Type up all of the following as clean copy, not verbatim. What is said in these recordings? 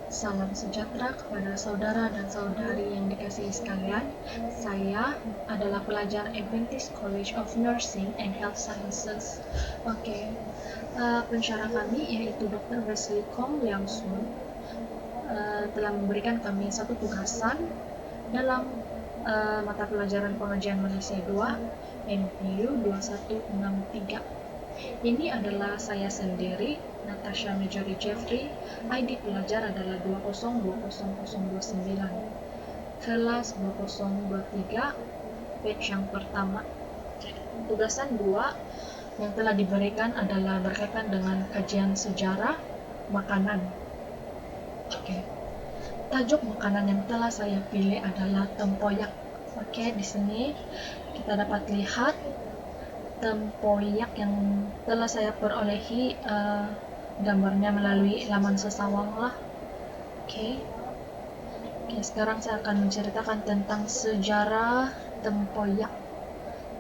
Salam sejahtera kepada saudara dan saudari yang dikasihi sekalian. Saya adalah pelajar Adventist College of Nursing and Health Sciences. Pensyarah kami yaitu Dr. Wesley Kong Liang Sun telah memberikan kami satu tugasan dalam mata pelajaran pengajian Malaysia 2 NPU 2163. Ini adalah saya sendiri, Natasha Majori Jeffrey. ID pelajar adalah 2020029, kelas 2023, batch yang pertama. Tugasan 2 yang telah diberikan adalah berkaitan dengan kajian sejarah makanan. Tajuk makanan yang telah saya pilih adalah tempoyak. Di sini kita dapat lihat tempoyak yang telah saya perolehi gambarnya melalui laman sesawang lah. Sekarang saya akan menceritakan tentang sejarah tempoyak.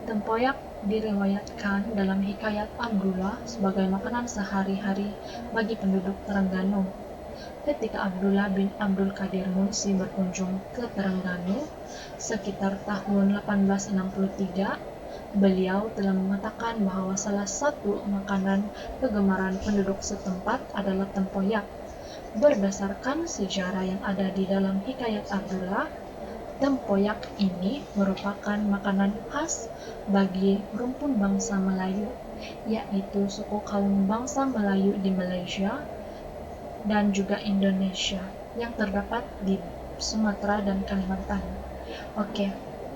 Tempoyak diriwayatkan dalam hikayat Abdullah sebagai makanan sehari-hari bagi penduduk Terengganu. Ketika Abdullah bin Abdul Qadir Munsi berkunjung ke Terengganu sekitar tahun 1863, beliau telah mengatakan bahwa salah satu makanan kegemaran penduduk setempat adalah tempoyak. Berdasarkan sejarah yang ada di dalam hikayat Abdullah, tempoyak ini merupakan makanan khas bagi rumpun bangsa Melayu, yaitu suku kaum bangsa Melayu di Malaysia dan juga Indonesia yang terdapat di Sumatera dan Kalimantan.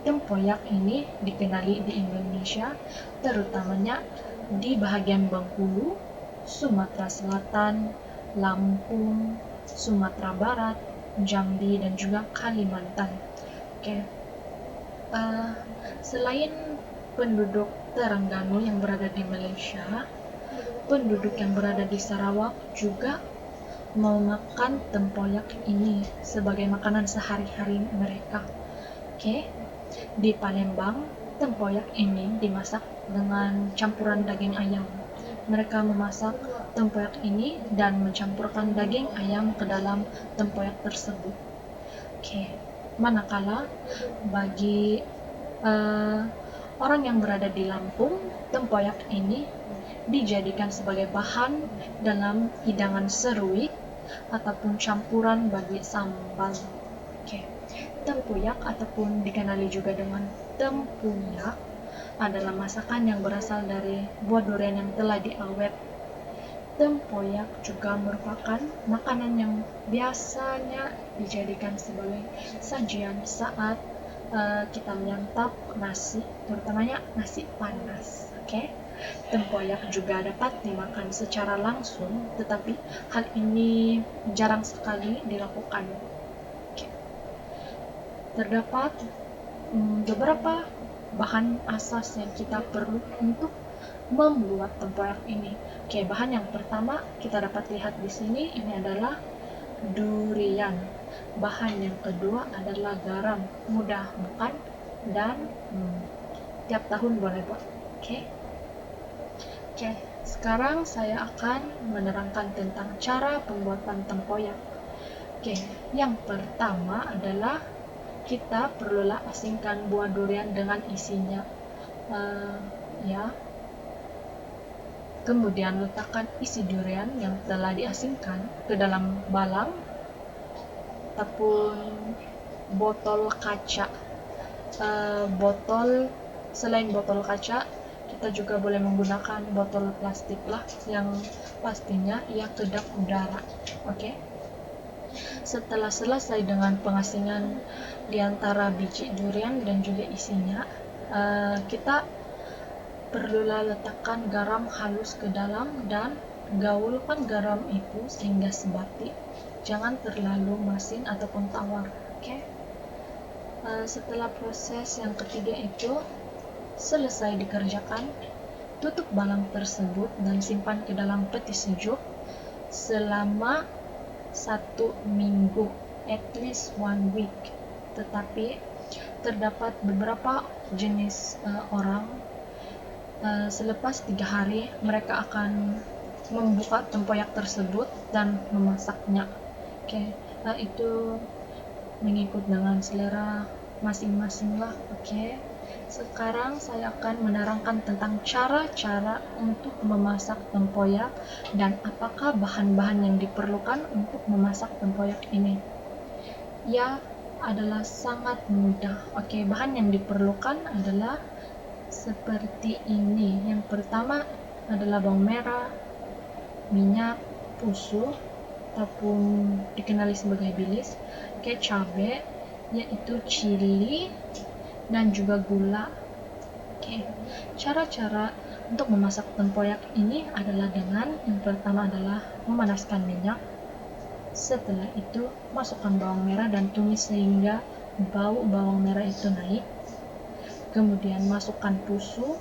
Tempoyak ini dikenali di Indonesia, terutamanya di bahagian Bengkulu, Sumatera Selatan, Lampung, Sumatera Barat, Jambi, dan juga Kalimantan. Selain penduduk Terengganu yang berada di Malaysia, penduduk yang berada di Sarawak juga memakan tempoyak ini sebagai makanan sehari-hari mereka. Di Palembang, tempoyak ini dimasak dengan campuran daging ayam. Mereka memasak tempoyak ini dan mencampurkan daging ayam ke dalam tempoyak tersebut. Manakala bagi orang yang berada di Lampung, tempoyak ini dijadikan sebagai bahan dalam hidangan seruit ataupun campuran bagi sambal. Tempoyak ataupun dikenali juga dengan tempuyak adalah masakan yang berasal dari buah durian yang telah diawet. Tempoyak juga merupakan makanan yang biasanya dijadikan sebagai sajian saat kita menyantap nasi, terutamanya nasi panas. Tempoyak juga dapat dimakan secara langsung, tetapi hal ini jarang sekali dilakukan. Terdapat beberapa bahan asas yang kita perlu untuk membuat tempoyak ini. Bahan yang pertama kita dapat lihat di sini, ini adalah durian. Bahan yang kedua adalah garam, mudah bukan? Dan tiap tahun boleh buat. Sekarang saya akan menerangkan tentang cara pembuatan tempoyak. Yang pertama adalah kita perlulah asingkan buah durian dengan isinya. Kemudian letakkan isi durian yang telah diasingkan ke dalam balang ataupun botol kaca. Selain botol kaca, kita juga boleh menggunakan botol plastik lah, yang pastinya ia kedap udara. Setelah selesai dengan pengasingan di antara biji durian dan juga isinya, kita perlulah letakkan garam halus ke dalam dan gaulkan garam itu sehingga sebati. Jangan terlalu masin ataupun tawar. Setelah proses yang ketiga itu selesai dikerjakan, tutup balang tersebut dan simpan ke dalam peti sejuk selama 1 minggu, at least 1 week. Tetapi terdapat beberapa jenis orang, selepas 3 hari mereka akan membuka tempoyak tersebut dan memasaknya. Oke, itu mengikut dengan selera masing-masing lah. Oke, sekarang saya akan menerangkan tentang cara-cara untuk memasak tempoyak dan apakah bahan-bahan yang diperlukan untuk memasak tempoyak ini. Ya, adalah sangat mudah. Oke, bahan yang diperlukan adalah seperti ini. Yang pertama adalah bawang merah, minyak, pusuh ataupun dikenali sebagai bilis, cabai, yaitu chili, dan juga gula. Oke, cara-cara untuk memasak tempoyak ini adalah dengan yang pertama adalah memanaskan minyak. Setelah itu, masukkan bawang merah dan tumis sehingga bau bawang merah itu naik. Kemudian masukkan pusuh,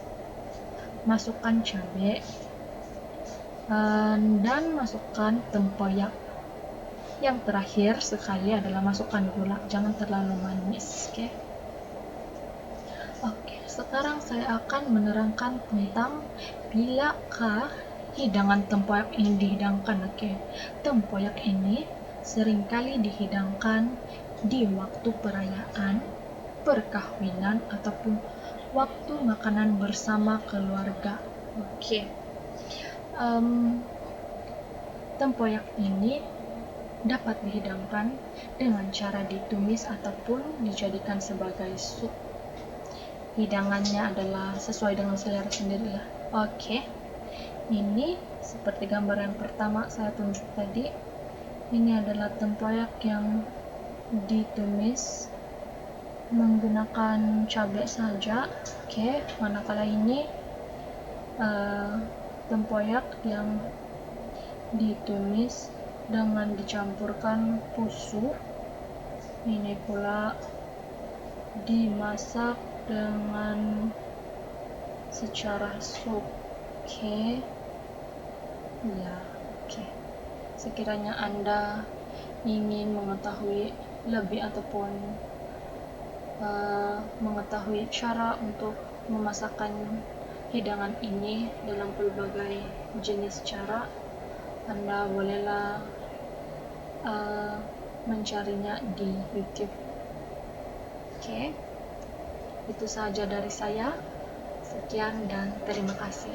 masukkan cabai, dan masukkan tempoyak. Yang terakhir sekali adalah masukkan gula, jangan terlalu manis. Oke, sekarang saya akan menerangkan tentang bilakah hidangan tempoyak ini dihidangkan. Tempoyak ini seringkali dihidangkan di waktu perayaan, perkawinan, ataupun waktu makanan bersama keluarga. Tempoyak ini dapat dihidangkan dengan cara ditumis ataupun dijadikan sebagai sup. Hidangannya adalah sesuai dengan selera sendiri lah. Ini seperti gambar yang pertama saya tunjuk tadi. Ini adalah tempoyak yang ditumis menggunakan cabai saja. Manakala ini tempoyak yang ditumis dengan dicampurkan pusuh. Ini pula dimasak dengan secara sup. Sekiranya Anda ingin mengetahui lebih ataupun mengetahui cara untuk memasakkan hidangan ini dalam berbagai jenis cara, Anda bolehlah mencarinya di YouTube. Itu saja dari saya. Sekian dan terima kasih.